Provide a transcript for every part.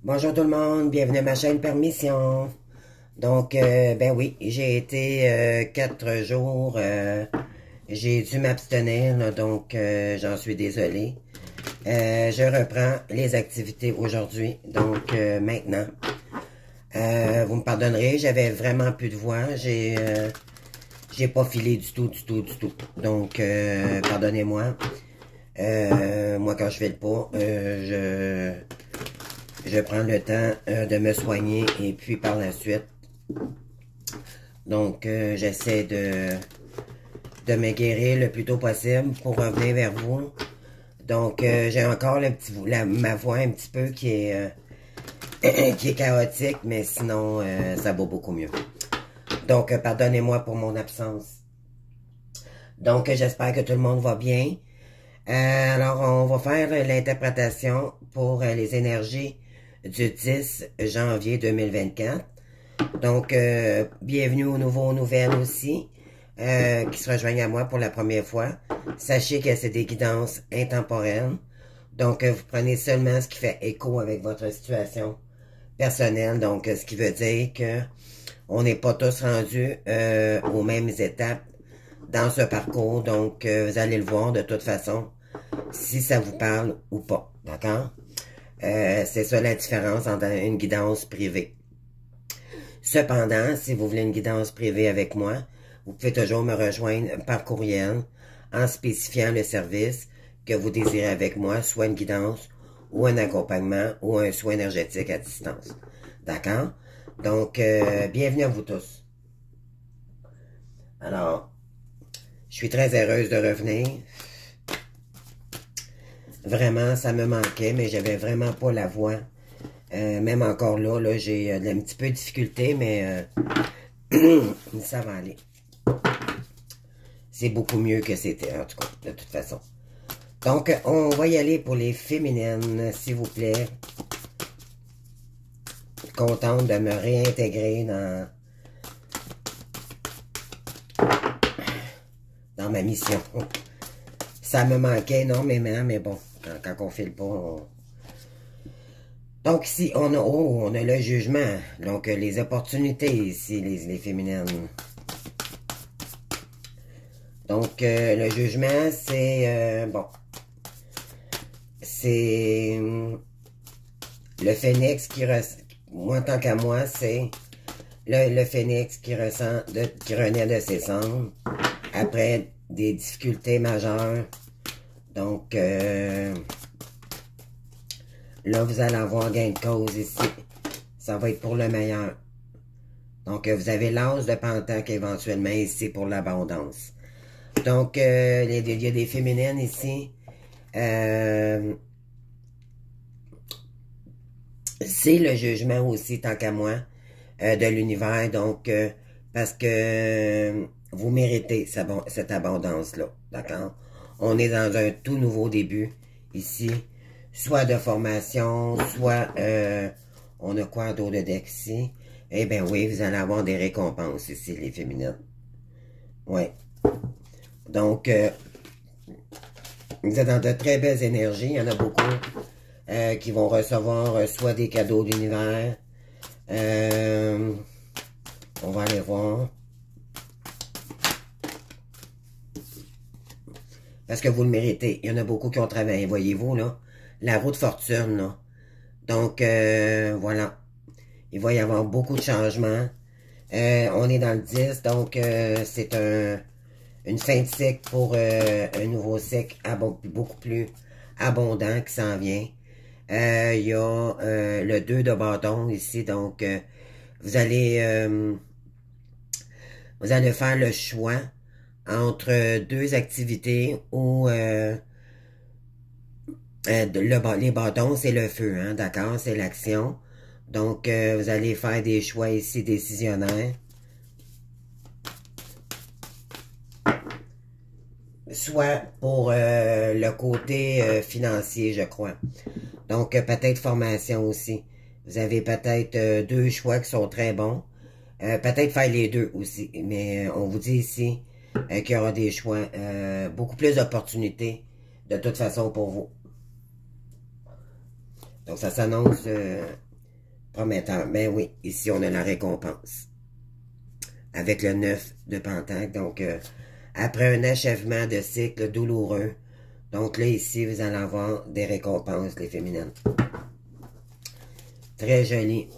Bonjour tout le monde, bienvenue à ma chaîne Permission. Donc, ben oui, j'ai été 4 jours, j'ai dû m'abstenir, là, donc j'en suis désolé. Je reprends les activités aujourd'hui, donc maintenant. Vous me pardonnerez, j'avais vraiment plus de voix, j'ai pas filé du tout. Donc, pardonnez-moi. Moi, quand je fais le pas, je prends le temps de me soigner et puis par la suite, donc j'essaie de me guérir le plus tôt possible pour revenir vers vous. Donc j'ai encore ma voix un petit peu qui est, qui est chaotique, mais sinon ça va beaucoup mieux. Donc pardonnez-moi pour mon absence. Donc j'espère que tout le monde va bien. Alors on va faire l'interprétation pour les énergies du 10 janvier 2024. Donc, bienvenue aux nouveaux nouvelles aussi, qui se rejoignent à moi pour la première fois. Sachez que c'est des guidances intemporelles. Donc, vous prenez seulement ce qui fait écho avec votre situation personnelle. Donc, ce qui veut dire que on n'est pas tous rendus aux mêmes étapes dans ce parcours. Donc, vous allez le voir de toute façon, si ça vous parle ou pas. D'accord? C'est ça la différence entre une guidance privée. Cependant, si vous voulez une guidance privée avec moi, vous pouvez toujours me rejoindre par courriel en spécifiant le service que vous désirez avec moi, soit une guidance ou un accompagnement ou un soin énergétique à distance. D'accord? Donc, bienvenue à vous tous. Alors, je suis très heureuse de revenir. Vraiment, ça me manquait, mais j'avais vraiment pas la voix. Même encore là j'ai un petit peu de difficulté, mais ça va aller. C'est beaucoup mieux que c'était, en tout cas, de toute façon. Donc, on va y aller pour les féminines, s'il vous plaît. Contente de me réintégrer dans ma mission. Ça me manquait énormément, mais bon, quand on fait le pas, Donc ici, on a le jugement. Donc, les opportunités ici, les féminines. Donc, le jugement, c'est, bon, c'est le phénix moi, tant qu'à moi, c'est le phénix qui renaît de ses cendres après des difficultés majeures. Donc, là, vous allez avoir gain de cause ici. Ça va être pour le meilleur. Donc, vous avez l'as de Pentacle éventuellement ici pour l'abondance. Donc, il y a des féminines ici. C'est le jugement aussi, tant qu'à moi, de l'univers. Donc, parce que vous méritez cette abondance-là. D'accord? On est dans un tout nouveau début ici. Soit de formation, soit on a quoi d'autre de deck ici? Eh bien oui, vous allez avoir des récompenses ici, les féminines. Oui. Donc, vous êtes dans de très belles énergies. Il y en a beaucoup qui vont recevoir soit des cadeaux de l'univers. On va aller voir. Parce que vous le méritez. Il y en a beaucoup qui ont travaillé, voyez-vous, là. La roue de fortune, là. Donc, voilà. Il va y avoir beaucoup de changements. On est dans le 10, donc c'est une fin de cycle pour un nouveau cycle beaucoup plus abondant qui s'en vient. Il y a le 2 de bâton ici, donc vous allez faire le choix entre deux activités où les bâtons, c'est le feu, hein, d'accord? C'est l'action. Donc, vous allez faire des choix ici décisionnaires. Soit pour le côté financier, je crois. Donc, peut-être formation aussi. Vous avez peut-être deux choix qui sont très bons. Peut-être faire les deux aussi. Mais on vous dit ici qu'il y aura des choix, beaucoup plus d'opportunités de toute façon pour vous. Donc, ça s'annonce prometteur. Ben oui, ici, on a la récompense. Avec le 9 de Pentacle. Donc, après un achèvement de cycle douloureux. Donc là, ici, vous allez avoir des récompenses, les féminines. Très joli.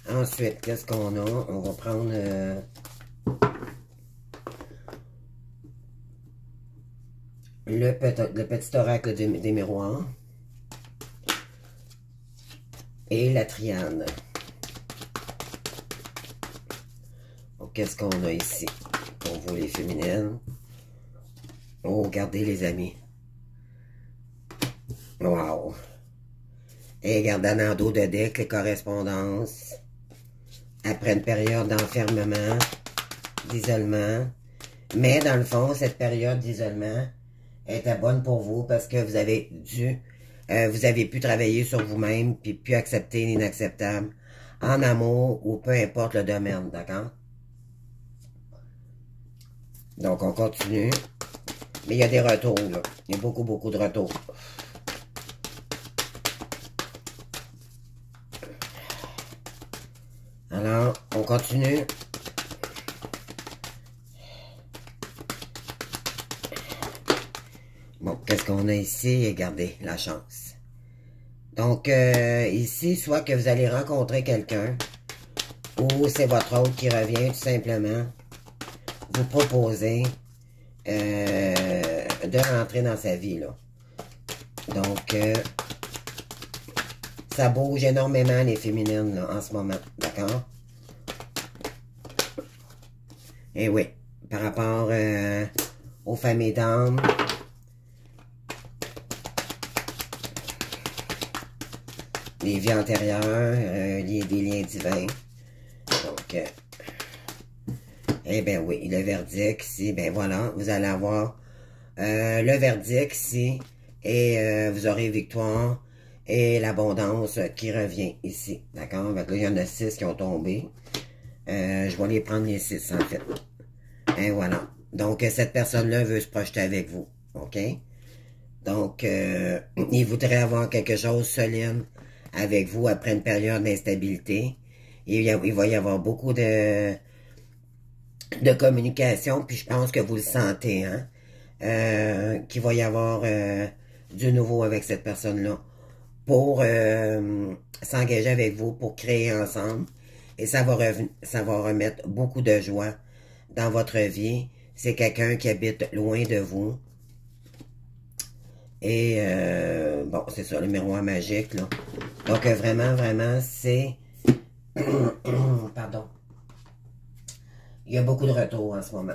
Ensuite, qu'est-ce qu'on a? On va prendre... le petit oracle des miroirs. Et la triade. Qu'est-ce qu'on a ici pour vous les féminines? Oh, regardez les amis. Wow. Et regardez dans le dos de deck les correspondances. Après une période d'enfermement, d'isolement. Mais dans le fond, cette période d'isolement était bonne pour vous parce que vous avez vous avez pu travailler sur vous-même puis pu accepter l'inacceptable en amour ou peu importe le domaine, d'accord? Donc, on continue. Mais il y a des retours, là. Il y a beaucoup, beaucoup de retours. Alors, on continue. Bon, qu'est-ce qu'on a ici? Regardez, la chance. Donc, ici, soit que vous allez rencontrer quelqu'un, ou c'est votre autre qui revient, tout simplement, vous proposer de rentrer dans sa vie, là. Donc, ça bouge énormément, les féminines, là, en ce moment, d'accord? Et oui, par rapport aux familles d'âme, les vies antérieures, des liens divins. Donc, eh bien oui, le verdict ici, ben voilà, vous allez avoir le verdict ici, et vous aurez victoire et l'abondance qui revient ici, d'accord? Donc là, il y en a 6 qui ont tombé. Je vais les prendre les 6, en fait. Et voilà. Donc, cette personne-là veut se projeter avec vous, ok? Donc, il voudrait avoir quelque chose de solide avec vous après une période d'instabilité. Il va y avoir beaucoup de communication, puis je pense que vous le sentez, hein? Qu'il va y avoir du nouveau avec cette personne-là pour s'engager avec vous, pour créer ensemble. Et ça va remettre beaucoup de joie dans votre vie. C'est quelqu'un qui habite loin de vous. Et, bon, c'est ça, le miroir magique, là. Donc, vraiment, vraiment, c'est... Pardon. Il y a beaucoup de retours en ce moment.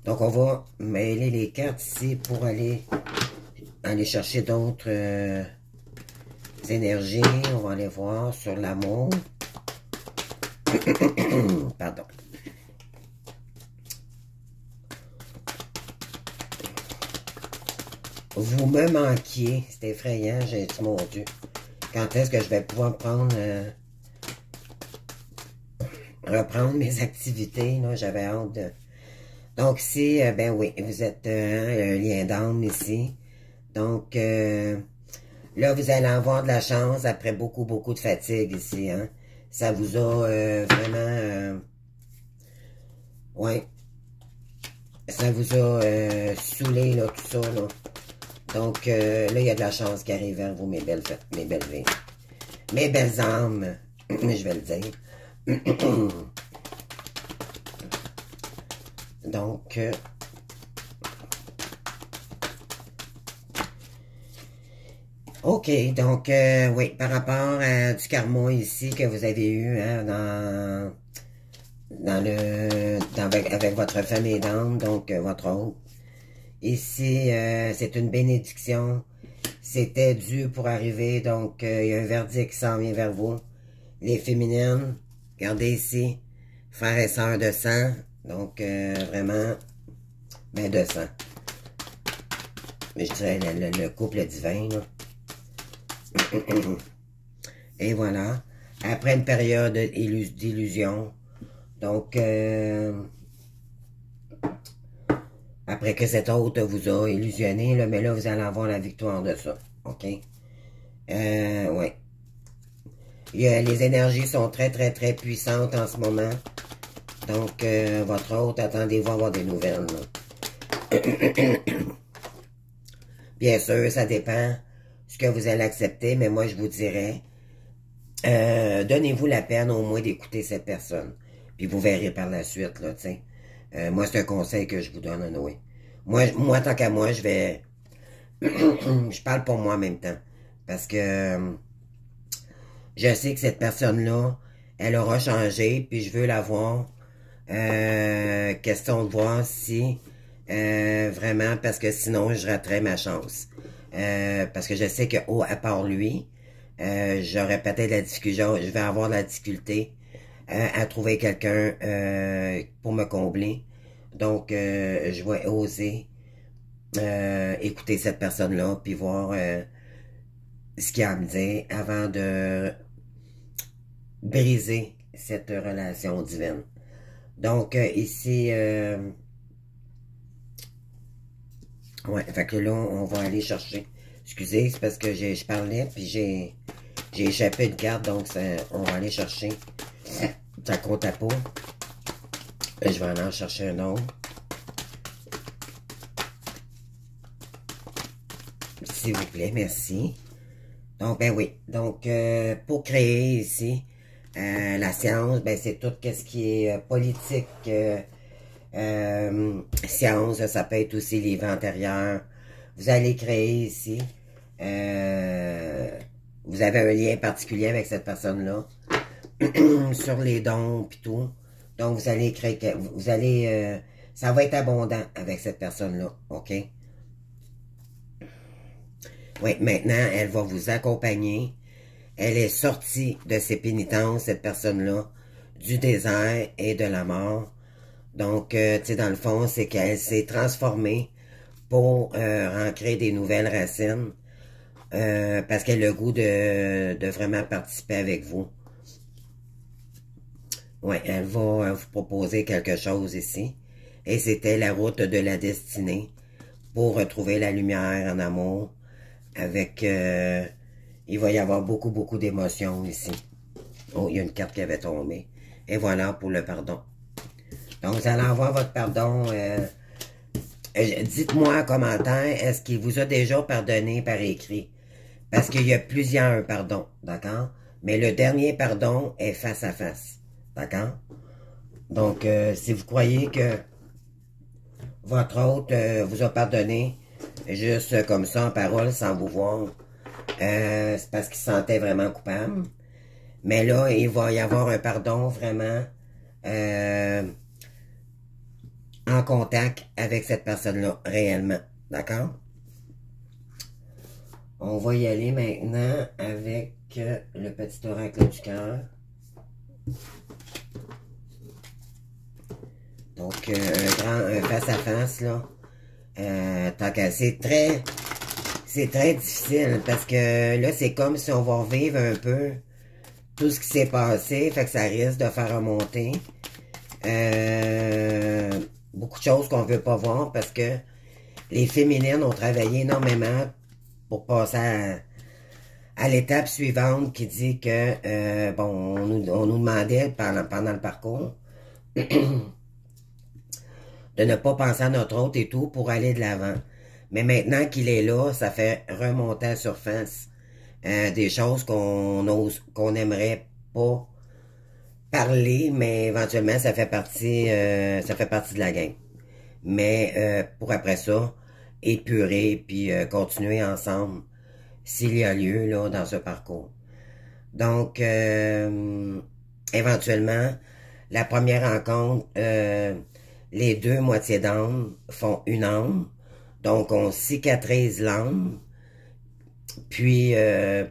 Donc, on va mêler les cartes ici pour aller chercher d'autres énergies. On va aller voir sur l'amour. Pardon. Vous me manquiez. C'est effrayant. J'ai dit, mon Dieu. Quand est-ce que je vais pouvoir prendre... reprendre mes activités, là? J'avais hâte de... Donc, ici, ben oui, vous êtes un lien d'âme ici. Donc, là, vous allez avoir de la chance après beaucoup, beaucoup de fatigue ici, hein. Ça vous a vraiment... ouais. Ça vous a saoulé, là, tout ça, là. Donc, là, il y a de la chance qui arrive vers vous, mes belles vies. Mes belles âmes, je vais le dire. Donc, ok, donc, oui, par rapport à du karma ici que vous avez eu, hein, avec votre famille d'âme, donc votre hôte. Ici, c'est une bénédiction. C'était dû pour arriver, donc il y a un verdict qui s'en vient vers vous. Les féminines, regardez ici, frères et sœurs de sang, donc vraiment, ben de sang. Mais je dirais le couple divin, là. Et voilà, après une période d'illusion, donc après que cet hôte vous a illusionné, là, mais là vous allez avoir la victoire de ça, OK? Ouais. Les énergies sont très, très, très puissantes en ce moment. Donc, votre hôte, attendez-vous à avoir des nouvelles. Bien sûr, ça dépend ce que vous allez accepter, mais moi, je vous dirais, donnez-vous la peine au moins d'écouter cette personne. Puis vous verrez par la suite, là, tu sais. Moi, c'est un conseil que je vous donne, Noé. Moi, tant qu'à moi, je vais... je parle pour moi en même temps. Parce que je sais que cette personne-là, elle aura changé, puis je veux la voir. Question de voir si vraiment, parce que sinon, je raterais ma chance. Parce que je sais que, à part lui, j'aurais peut-être la difficulté, je vais avoir la difficulté à trouver quelqu'un pour me combler. Donc, je vais oser écouter cette personne-là, puis voir ce qu'il a à me dire avant de briser cette relation divine. Donc, ici, ouais, fait que là, on va aller chercher. Excusez, c'est parce que je parlais, puis j'ai échappé une carte, donc on va aller chercher ça compte à pas. Je vais aller en chercher un autre. S'il vous plaît, merci. Donc, ben oui. Donc, pour créer ici la science, ben c'est tout ce qui est politique, science, ça peut être aussi les vies antérieures. Vous allez créer ici, vous avez un lien particulier avec cette personne-là, sur les dons et tout. Donc, vous allez créer, ça va être abondant avec cette personne-là, OK? Oui, maintenant, elle va vous accompagner. Elle est sortie de ses pénitences, cette personne-là, du désert et de la mort. Donc, tu sais, dans le fond, c'est qu'elle s'est transformée pour ancrer des nouvelles racines parce qu'elle a le goût de vraiment participer avec vous. Oui, elle va vous proposer quelque chose ici. Et c'était la route de la destinée pour retrouver la lumière en amour avec... il va y avoir beaucoup, beaucoup d'émotions ici. Oh, il y a une carte qui avait tombé. Et voilà pour le pardon. Donc, vous allez avoir votre pardon. Dites-moi en commentaire, est-ce qu'il vous a déjà pardonné par écrit? Parce qu'il y a plusieurs pardons, d'accord? Mais le dernier pardon est face à face, d'accord? Donc, si vous croyez que votre hôte vous a pardonné, juste comme ça en parole, sans vous voir, c'est parce qu'il se sentait vraiment coupable. Mais là, il va y avoir un pardon vraiment en contact avec cette personne-là, réellement. D'accord? On va y aller maintenant avec le petit oracle du cœur. Donc, un face-à-face, là. Tant que c'est très difficile parce que là, c'est comme si on va revivre un peu tout ce qui s'est passé, fait que ça risque de faire remonter beaucoup de choses qu'on veut pas voir parce que les féminines ont travaillé énormément pour passer à l'étape suivante qui dit que, bon, on nous demandait pendant le parcours de ne pas penser à notre hôte et tout pour aller de l'avant. Mais maintenant qu'il est là, ça fait remonter à la surface des choses qu'on aimerait pas parler, mais éventuellement ça fait partie de la game. Mais pour après ça, épurer puis continuer ensemble s'il y a lieu là dans ce parcours. Donc éventuellement, la première rencontre, les deux moitiés d'âme font une âme. Donc on cicatrise l'âme. Puis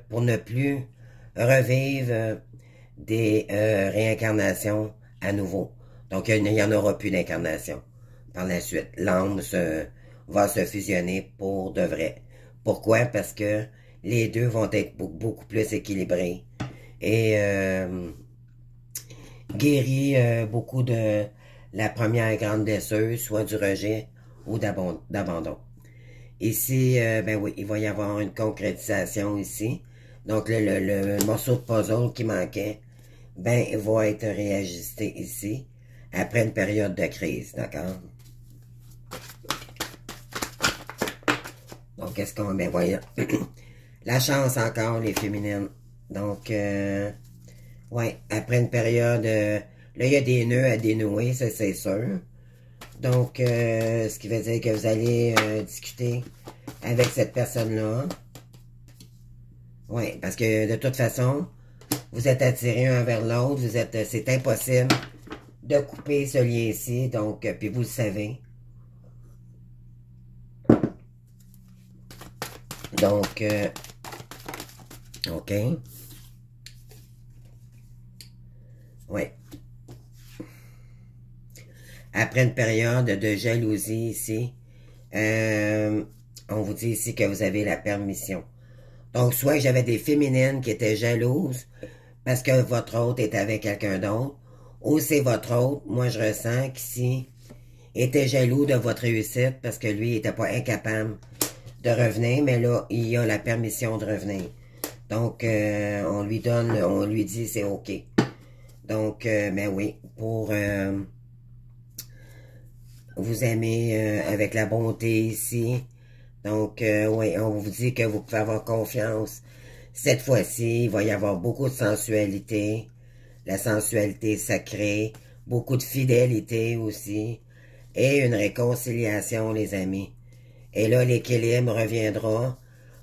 pour ne plus revivre des réincarnations à nouveau. Donc, il n'y en aura plus d'incarnation par la suite. L'âme va se fusionner pour de vrai. Pourquoi? Parce que les deux vont être beaucoup plus équilibrés et guéris beaucoup de la première grande blessure, soit du rejet ou d'abandon. Ici, ben oui, il va y avoir une concrétisation ici. Donc, le morceau de puzzle qui manquait, ben, il va être réajusté ici, après une période de crise, d'accord? Donc, qu'est-ce qu'on... Ben, voyons. La chance encore, les féminines. Donc, ouais, après une période... là, il y a des nœuds à dénouer, ça, c'est sûr. Donc, ce qui veut dire que vous allez discuter avec cette personne-là. Oui, parce que de toute façon, vous êtes attirés un vers l'autre. Vous êtes, c'est impossible de couper ce lien-ci. Donc, puis vous le savez. Donc, OK. Oui. Après une période de jalousie ici, on vous dit ici que vous avez la permission. Donc, soit j'avais des féminines qui étaient jalouses parce que votre hôte est avec quelqu'un d'autre, ou c'est votre hôte, moi je ressens qu'ici, était jaloux de votre réussite parce que lui, il n'était pas incapable de revenir, mais là, il a la permission de revenir. Donc, on lui donne, on lui dit c'est OK. Donc, ben oui, pour vous aimer avec la bonté ici. Donc, oui, on vous dit que vous pouvez avoir confiance. Cette fois-ci, il va y avoir beaucoup de sensualité, la sensualité sacrée, beaucoup de fidélité aussi, et une réconciliation, les amis. Et là, l'équilibre reviendra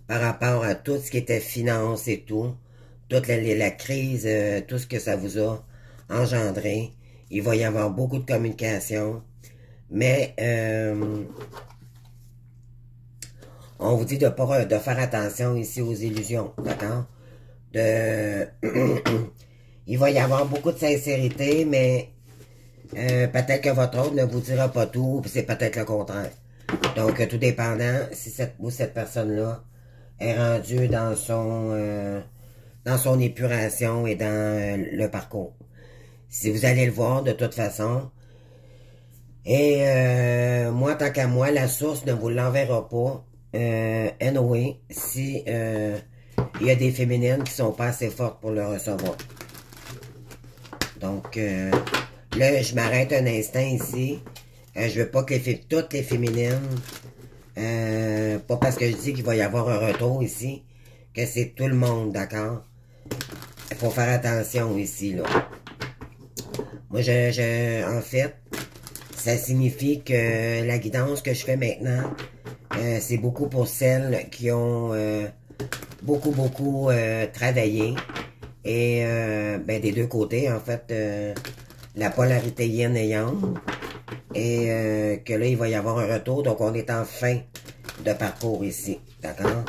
par rapport à tout ce qui était finance et tout, toute la crise, tout ce que ça vous a engendré. Il va y avoir beaucoup de communication, mais on vous dit de faire attention ici aux illusions, d'accord? Il va y avoir beaucoup de sincérité, mais peut-être que votre autre ne vous dira pas tout, puis c'est peut-être le contraire. Donc, tout dépendant si cette personne-là est rendue dans son épuration et dans le parcours. Si vous allez le voir de toute façon, et moi, tant qu'à moi, la source ne vous l'enverra pas. Anyway, si il y a des féminines qui sont pas assez fortes pour le recevoir. Donc, là, je m'arrête un instant ici. Je veux pas que toutes les féminines, pas parce que je dis qu'il va y avoir un retour ici, que c'est tout le monde, d'accord? Il faut faire attention ici, là. Moi, en fait, ça signifie que la guidance que je fais maintenant, c'est beaucoup pour celles qui ont beaucoup travaillé. Et ben, des deux côtés, en fait, la polarité yin et yang. Et que là, il va y avoir un retour. Donc, on est en fin de parcours ici. D'accord?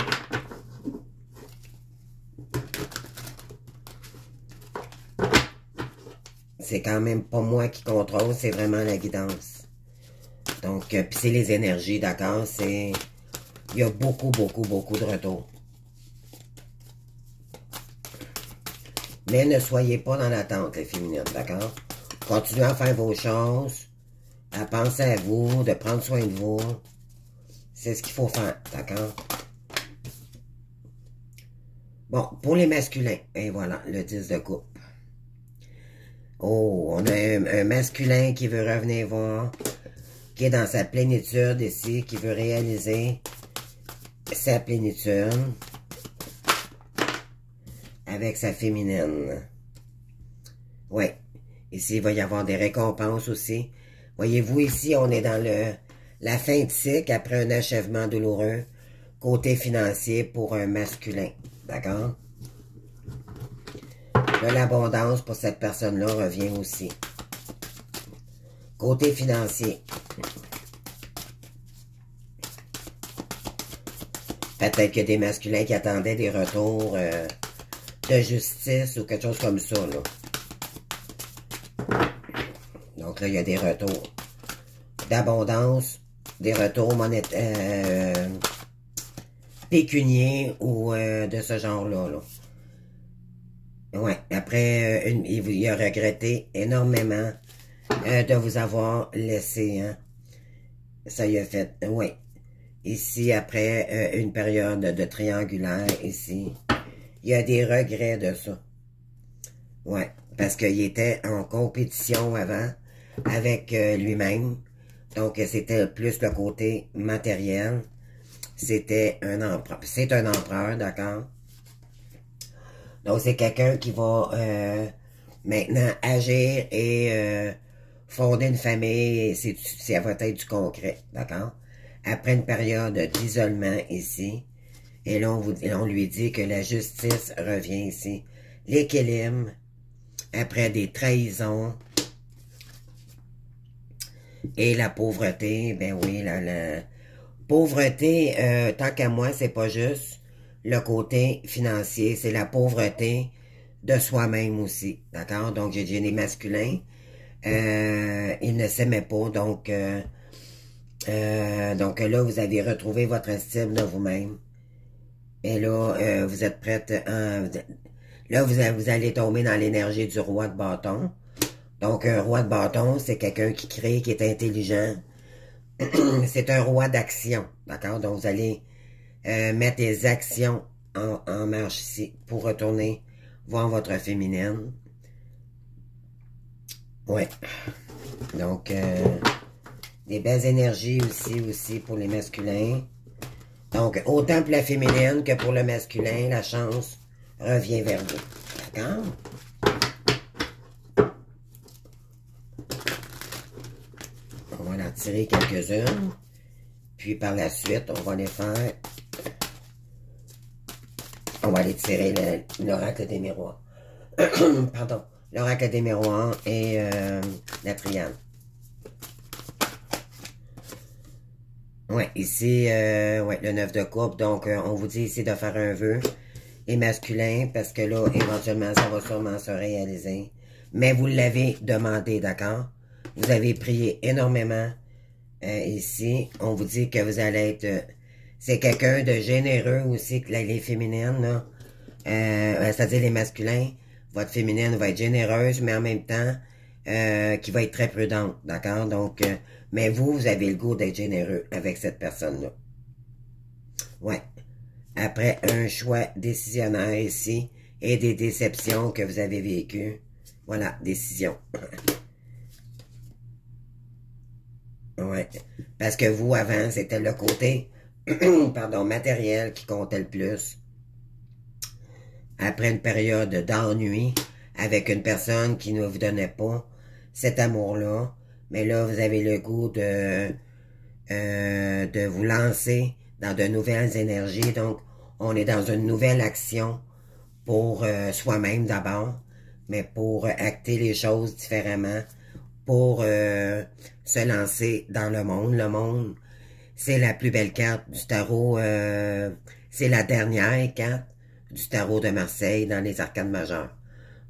C'est quand même pas moi qui contrôle, c'est vraiment la guidance. Donc, puis c'est les énergies, d'accord? Il y a beaucoup de retours. Mais ne soyez pas dans l'attente, les féminines, d'accord? Continuez à faire vos choses, à penser à vous, de prendre soin de vous. C'est ce qu'il faut faire, d'accord? Bon, pour les masculins, et voilà, le 10 de coupe. Oh, on a un masculin qui veut revenir voir, qui est dans sa plénitude ici, qui veut réaliser sa plénitude avec sa féminine. Oui, ici, il va y avoir des récompenses aussi. Voyez-vous, ici, on est dans la fin de cycle après un achèvement douloureux, côté financier pour un masculin. D'accord? Là, l'abondance pour cette personne-là revient aussi. Côté financier. Peut-être qu'il y a des masculins qui attendaient des retours de justice ou quelque chose comme ça, là. Donc là, il y a des retours d'abondance, des retours monétaires, pécuniers ou de ce genre-là, là. Ouais, après, il a regretté énormément de vous avoir laissé, hein. Ça y a fait, ouais. Ici, après une période de triangulaire, ici, il y a des regrets de ça. Ouais, parce qu'il était en compétition avant avec lui-même. Donc, c'était plus le côté matériel. C'était un empereur. C'est un empereur, d'accord? Donc, c'est quelqu'un qui va maintenant agir et fonder une famille. Ça va être du concret, d'accord? Après une période d'isolement ici, et là, on lui dit que la justice revient ici. L'équilibre, après des trahisons, et la pauvreté, ben oui, la pauvreté, tant qu'à moi, c'est pas juste le côté financier, c'est la pauvreté de soi-même aussi, d'accord? Donc, j'ai dit les masculins, ils ne s'aimaient pas, donc là, vous avez retrouvé votre estime de vous-même. Et là, vous êtes prête, là, vous allez tomber dans l'énergie du roi de bâton. Donc, un roi de bâton, c'est quelqu'un qui crée, qui est intelligent. C'est un roi d'action, d'accord? Donc, vous allez mettre des actions en marche ici pour retourner voir votre féminine. Ouais. Donc, des belles énergies aussi pour les masculins. Donc, autant pour la féminine que pour le masculin, la chance revient vers vous. D'accord? On va en tirer quelques-unes. Puis par la suite, on va les faire. On va aller tirer l'oracle des miroirs. Pardon. L'oracle des miroirs et la triade. Ouais, ici, ouais, le 9 de coupe. Donc, on vous dit ici de faire un vœu. Les masculins, parce que là, éventuellement, ça va sûrement se réaliser. Mais vous l'avez demandé, d'accord? Vous avez prié énormément. Ici, on vous dit que vous allez être... c'est quelqu'un de généreux aussi, que les féminines, là. C'est-à-dire les masculins. Votre féminine va être généreuse, mais en même temps, qui va être très prudente, d'accord? Donc, mais vous avez le goût d'être généreux avec cette personne-là. Ouais. Après un choix décisionnaire ici et des déceptions que vous avez vécues. Voilà, décision. Ouais. Parce que vous, avant, c'était le côté, pardon, matériel qui comptait le plus. Après une période d'ennui avec une personne qui ne vous donnait pas cet amour-là, mais là, vous avez le goût de vous lancer dans de nouvelles énergies. Donc, on est dans une nouvelle action pour soi-même d'abord, mais pour acter les choses différemment, pour se lancer dans le monde. Le monde, c'est la plus belle carte du tarot, c'est la dernière carte du tarot de Marseille dans les arcanes majeures.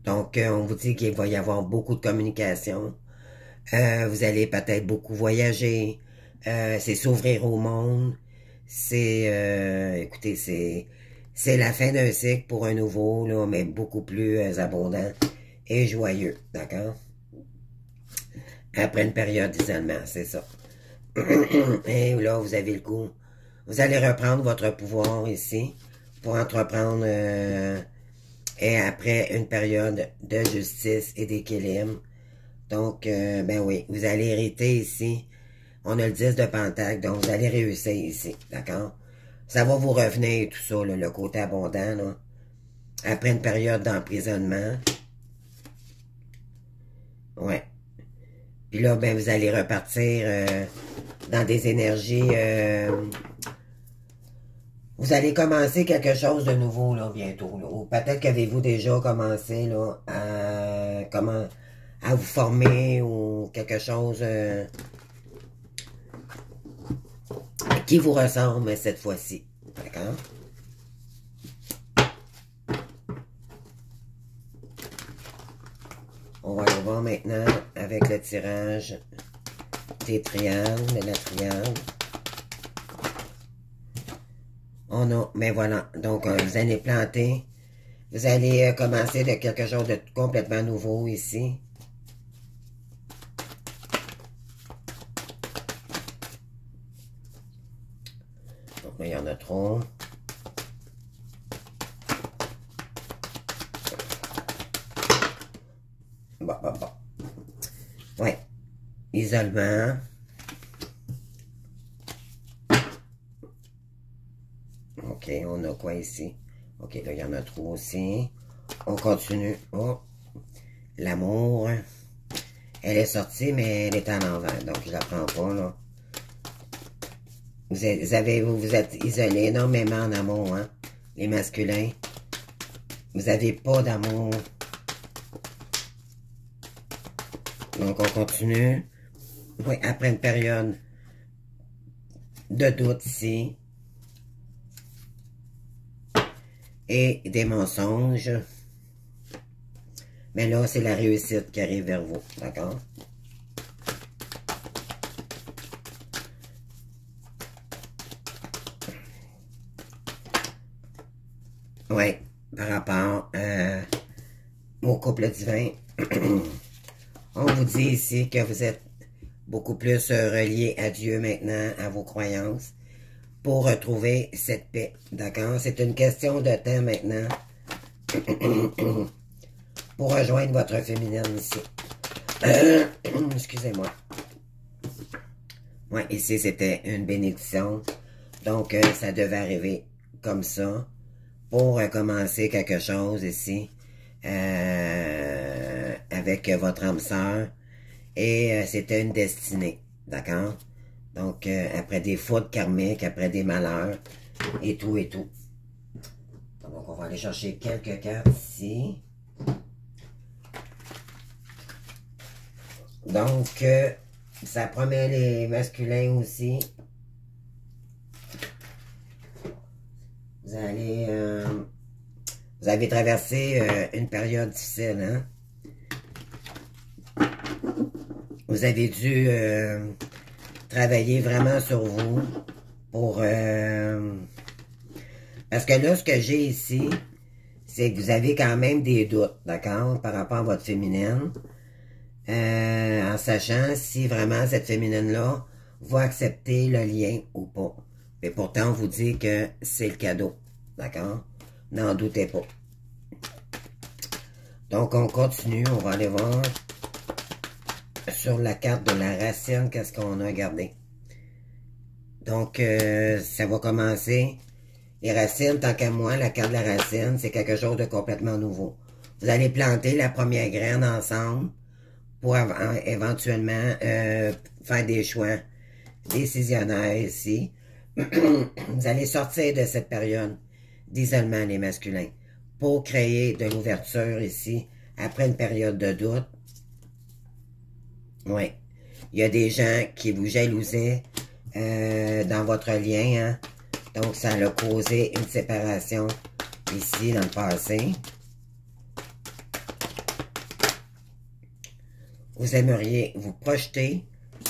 Donc, on vous dit qu'il va y avoir beaucoup de communication. Vous allez peut-être beaucoup voyager. C'est s'ouvrir au monde. C'est, écoutez, c'est la fin d'un cycle pour un nouveau, là, mais beaucoup plus abondant et joyeux, d'accord? Après une période d'isolement, c'est ça. Et là, vous avez le goût. Vous allez reprendre votre pouvoir ici pour entreprendre et après une période de justice et d'équilibre. Donc, ben oui, vous allez hériter ici. On a le 10 de Pentacle, donc vous allez réussir ici, d'accord? Ça va vous revenir, tout ça, là, le côté abondant, là. Après une période d'emprisonnement. Ouais. Puis là, ben, vous allez repartir dans des énergies... vous allez commencer quelque chose de nouveau, là, bientôt, là. Ou peut-être qu'avez-vous déjà commencé, là, à vous former ou quelque chose qui vous ressemble cette fois-ci. D'accord? On va aller voir maintenant avec le tirage des triangles, de la triangle. On a, mais voilà, donc vous allez planter, vous allez commencer de quelque chose de complètement nouveau ici. il y en a trop. Bon. Ouais. Isolement. OK, on a quoi ici? OK, là, il y en a trop aussi. On continue. Oh, l'amour. Elle est sortie, mais elle est en envers, donc je la prends pas, là. Vous êtes isolés énormément en amour, hein, les masculins. Vous n'avez pas d'amour. Donc, on continue. Oui, après une période de doute ici. Et des mensonges. Mais là, c'est la réussite qui arrive vers vous, d'accord? Oui, par rapport au couple divin, on vous dit ici que vous êtes beaucoup plus relié à Dieu maintenant, à vos croyances, pour retrouver cette paix, d'accord? C'est une question de temps maintenant pour rejoindre votre féminine ici. Excusez-moi. Ouais, ici, c'était une bénédiction. Donc, ça devait arriver comme ça pour commencer quelque chose ici avec votre âme sœur. Et c'était une destinée, d'accord? Donc, après des fautes karmiques, après des malheurs, et tout, et tout. Donc, on va aller chercher quelques cartes ici. Donc, ça promet les masculins aussi. Vous avez traversé une période difficile, hein? Vous avez dû travailler vraiment sur vous pour... parce que là, ce que j'ai ici, c'est que vous avez quand même des doutes, d'accord, par rapport à votre féminine. En sachant si vraiment cette féminine-là va accepter le lien ou pas. Et pourtant, on vous dit que c'est le cadeau. D'accord? N'en doutez pas. Donc, on continue. On va aller voir sur la carte de la racine, qu'est-ce qu'on a gardé. Donc, ça va commencer. Les racines, tant qu'à moi, la carte de la racine, c'est quelque chose de complètement nouveau. Vous allez planter la première graine ensemble pour éventuellement faire des choix décisionnaires ici. Vous allez sortir de cette période d'isolement, les masculins, pour créer de l'ouverture ici, après une période de doute. Oui. Il y a des gens qui vous jalousaient dans votre lien, hein? Donc, ça a causé une séparation ici, dans le passé. Vous aimeriez vous projeter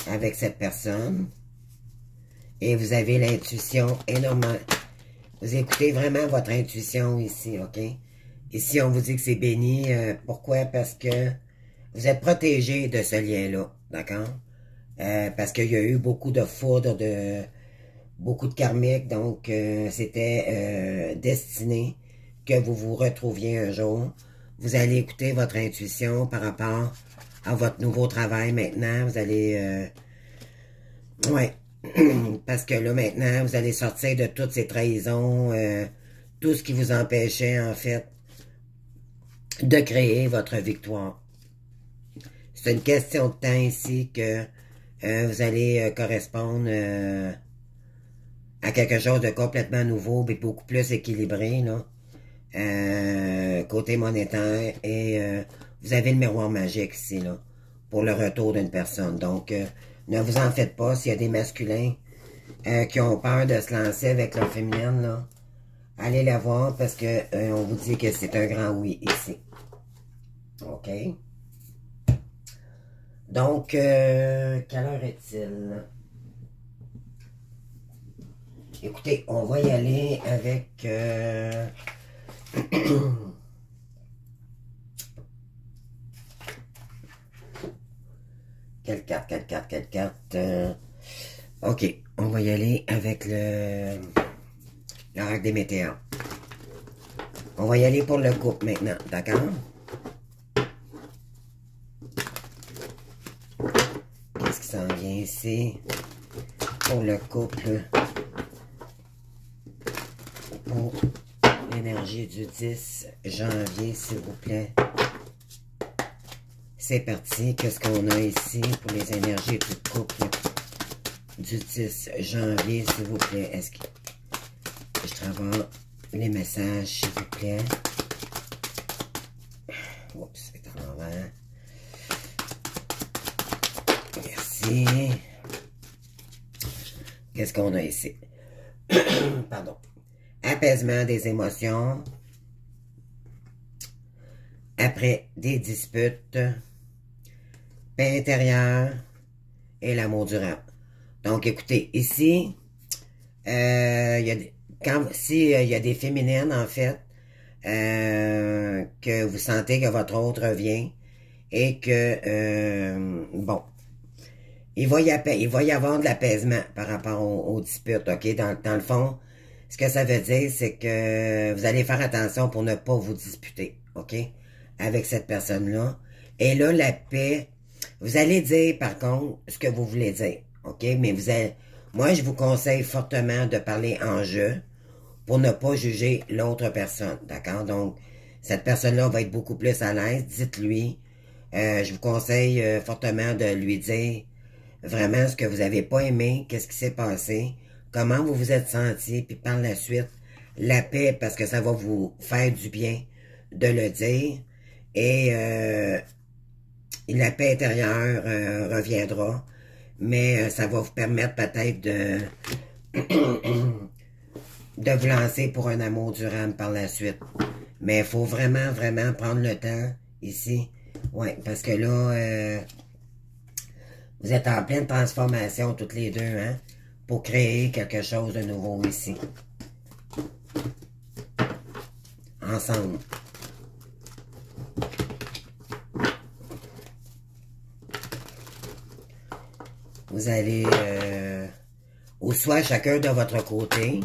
avec cette personne. Et vous avez l'intuition énormément. Vous écoutez vraiment votre intuition ici, OK? Ici, on vous dit que c'est béni. Pourquoi? Parce que vous êtes protégé de ce lien-là, d'accord? Parce qu'il y a eu beaucoup de foudre, beaucoup de karmique. Donc, c'était destiné que vous vous retrouviez un jour. Vous allez écouter votre intuition par rapport à votre nouveau travail maintenant. Vous allez... ouais. Parce que là, maintenant, vous allez sortir de toutes ces trahisons, tout ce qui vous empêchait, en fait, de créer votre victoire. C'est une question de temps ici que vous allez correspondre à quelque chose de complètement nouveau, mais beaucoup plus équilibré, là, côté monétaire, et vous avez le miroir magique ici, là, pour le retour d'une personne. Donc, ne vous en faites pas s'il y a des masculins qui ont peur de se lancer avec leur féminine, là. Allez la voir parce que on vous dit que c'est un grand oui ici. OK? Donc, quelle heure est-il? Écoutez, on va y aller avec... Quelle carte? OK, on va y aller avec le l'oracle des météores. On va y aller pour le couple maintenant, d'accord? Qu'est-ce qui s'en vient ici? Pour le couple. Pour l'énergie du 10 janvier, s'il vous plaît. C'est parti. Qu'est-ce qu'on a ici pour les énergies du couple du 10 janvier, s'il vous plaît? Est-ce que je travaille les messages, s'il vous plaît? Oups, c'est en l'envers. Merci. Qu'est-ce qu'on a ici? Pardon. Apaisement des émotions. Après des disputes. Paix intérieure. Et l'amour durable. Donc, écoutez, ici, il y a des... s'il y a des féminines, en fait, que vous sentez que votre autre revient et que, bon, il va y avoir de l'apaisement par rapport aux disputes, OK? Dans le fond, ce que ça veut dire, c'est que vous allez faire attention pour ne pas vous disputer, OK? Avec cette personne-là. Et là, la paix, vous allez dire, par contre, ce que vous voulez dire, OK? Mais moi, je vous conseille fortement de parler en jeu pour ne pas juger l'autre personne, d'accord? Donc, cette personne-là va être beaucoup plus à l'aise. Dites-lui. Je vous conseille fortement de lui dire vraiment ce que vous n'avez pas aimé, qu'est-ce qui s'est passé, comment vous vous êtes senti, puis par la suite, la paix, parce que ça va vous faire du bien de le dire. Et la paix intérieure reviendra. Mais ça va vous permettre peut-être de vous lancer pour un amour durable par la suite. Mais il faut vraiment, vraiment prendre le temps ici. Oui, parce que là, vous êtes en pleine transformation toutes les deux, hein, pour créer quelque chose de nouveau ici. Ensemble. Vous allez, ou soit chacun de votre côté,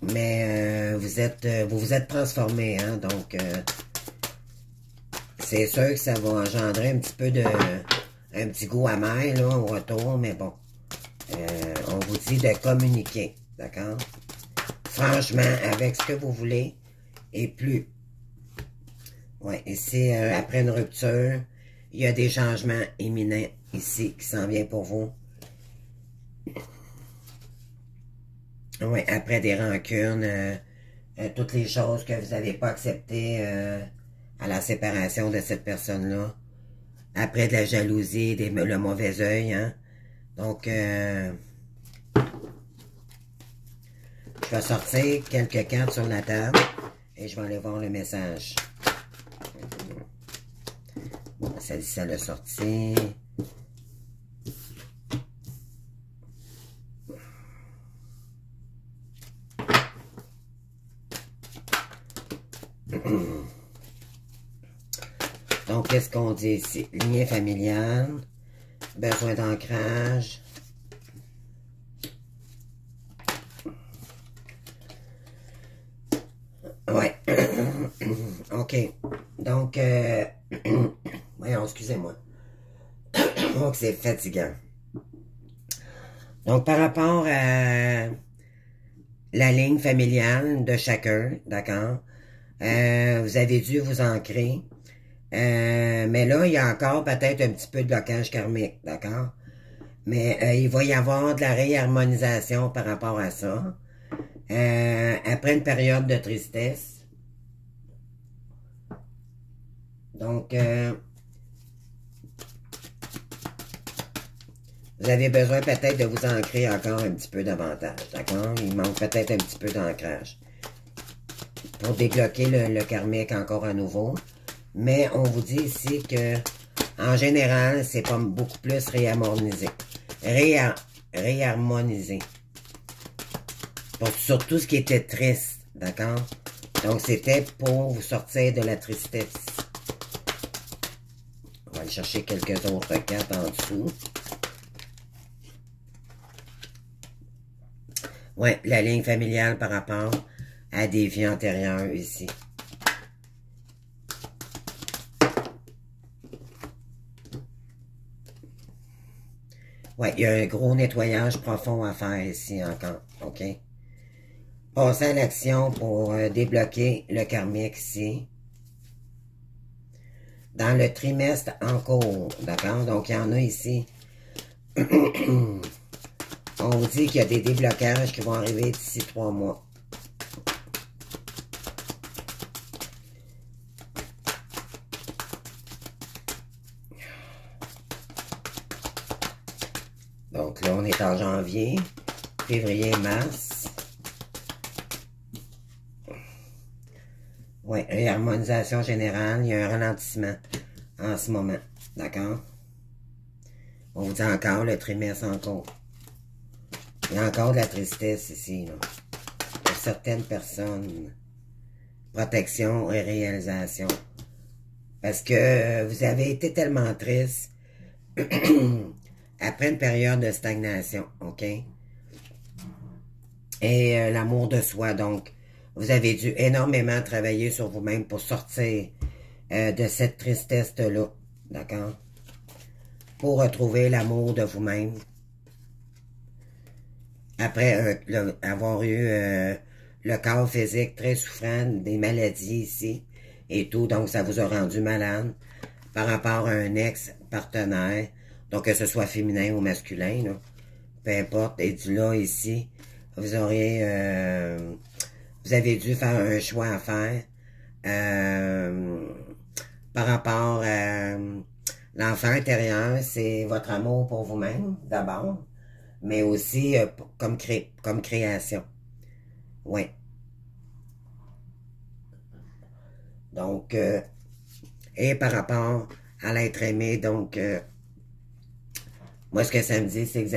mais vous vous êtes transformé, hein, donc c'est sûr que ça va engendrer un petit peu un petit goût amer, là, au retour, mais bon, on vous dit de communiquer, d'accord? Franchement, avec ce que vous voulez, et plus. Ouais, ici, après une rupture, il y a des changements imminents ici qui s'en viennent pour vous. Oui, après des rancunes, toutes les choses que vous n'avez pas acceptées à la séparation de cette personne-là. Après de la jalousie, le mauvais œil, hein. Donc, je vais sortir quelques cartes sur la table et je vais aller voir le message. Bon, celle-ci, ça l'a sorti. Donc, qu'est-ce qu'on dit ici? Lien familial, besoin d'ancrage. Ouais. OK. Donc, voyons, excusez-moi. Donc, c'est fatigant. Donc, par rapport à la ligne familiale de chacun, d'accord? Vous avez dû vous ancrer. Mais là, il y a encore peut-être un petit peu de blocage karmique, d'accord? Mais il va y avoir de la réharmonisation par rapport à ça. Après une période de tristesse. Donc, vous avez besoin peut-être de vous ancrer encore un petit peu davantage, d'accord? Il manque peut-être un petit peu d'ancrage pour débloquer le karmique encore à nouveau. Mais on vous dit ici que, en général, c'est pas beaucoup plus réharmonisé. Réharmonisé. Sur tout ce qui était triste, d'accord? Donc, c'était pour vous sortir de la tristesse. On va aller chercher quelques autres cartes en dessous. Ouais, la ligne familiale par rapport à des vies antérieures ici. Ouais, il y a un gros nettoyage profond à faire ici encore, OK? Passer à l'action pour débloquer le karmique ici. Dans le trimestre en cours, d'accord? Donc, il y en a ici. On vous dit qu'il y a des déblocages qui vont arriver d'ici 3 mois. Donc là, on est en janvier, février, mars. Oui, réharmonisation générale, il y a un ralentissement en ce moment, d'accord? On vous dit encore le trimestre en cours. Il y a encore de la tristesse ici, là. Pour certaines personnes. Protection et réalisation. Parce que vous avez été tellement triste après une période de stagnation, OK? Et l'amour de soi, donc, vous avez dû énormément travailler sur vous-même pour sortir de cette tristesse-là, d'accord? Pour retrouver l'amour de vous-même. Après avoir eu le corps physique très souffrant, des maladies ici et tout, donc ça vous a rendu malade par rapport à un ex-partenaire, donc que ce soit féminin ou masculin, là, peu importe, et du là ici, vous auriez, vous avez dû faire un choix à faire par rapport à l'enfant intérieur, c'est votre amour pour vous-même, d'abord, mais aussi comme création. Oui. Donc, et par rapport à l'être aimé, donc, moi, ce que ça me dit, c'est que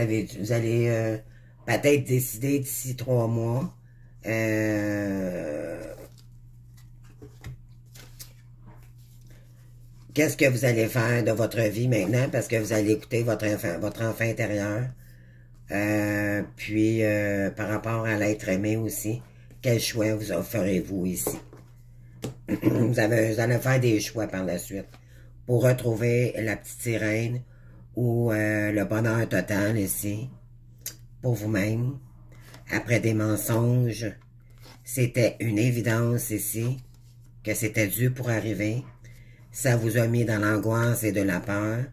vous allez peut-être décider d'ici 3 mois qu'est-ce que vous allez faire de votre vie maintenant, parce que vous allez écouter votre enfant intérieur. Puis, par rapport à l'être aimé aussi, quel choix vous ferez-vous ici? Vous allez faire des choix par la suite pour retrouver la petite sirène ou le bonheur total ici pour vous-même. Après des mensonges, c'était une évidence ici que c'était dû pour arriver. Ça vous a mis dans l'angoisse et de la peur,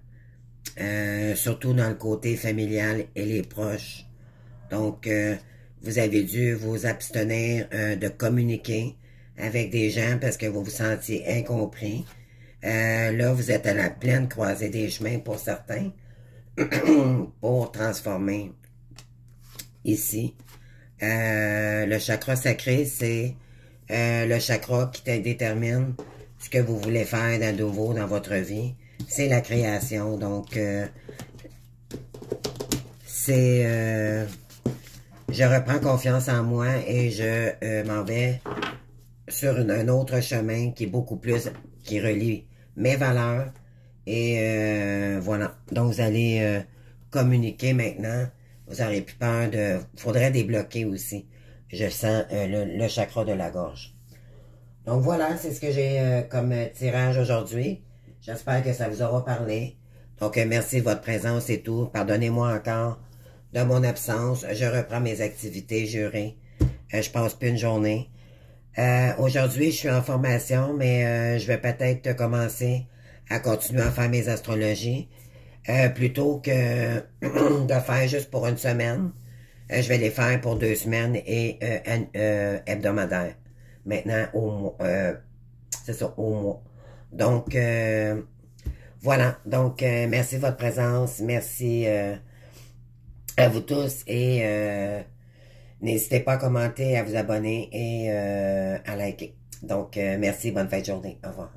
surtout dans le côté familial et les proches. Donc, vous avez dû vous abstenir de communiquer avec des gens parce que vous vous sentiez incompris. Là, vous êtes à la pleine croisée des chemins pour certains pour transformer ici. Le chakra sacré, c'est le chakra qui détermine ce que vous voulez faire de nouveau dans votre vie. C'est la création. Donc, c'est... je reprends confiance en moi et je m'en vais sur un autre chemin qui est beaucoup plus... qui relie mes valeurs. Et voilà. Donc, vous allez communiquer maintenant. Vous n'aurez plus peur de... faudrait débloquer aussi. Je sens le chakra de la gorge. Donc voilà, c'est ce que j'ai comme tirage aujourd'hui. J'espère que ça vous aura parlé. Donc merci de votre présence et tout. Pardonnez-moi encore de mon absence. Je reprends mes activités jurées. Je passe plus une journée. Aujourd'hui, je suis en formation, mais je vais peut-être commencer à continuer à faire mes astrologies. Plutôt que de faire juste pour une semaine. Je vais les faire pour 2 semaines et hebdomadaires. Maintenant, au mois. C'est ça, au mois. Donc, voilà. Donc, merci de votre présence. Merci à vous tous. Et n'hésitez pas à commenter, à vous abonner et à liker. Donc, merci. Bonne fin de journée. Au revoir.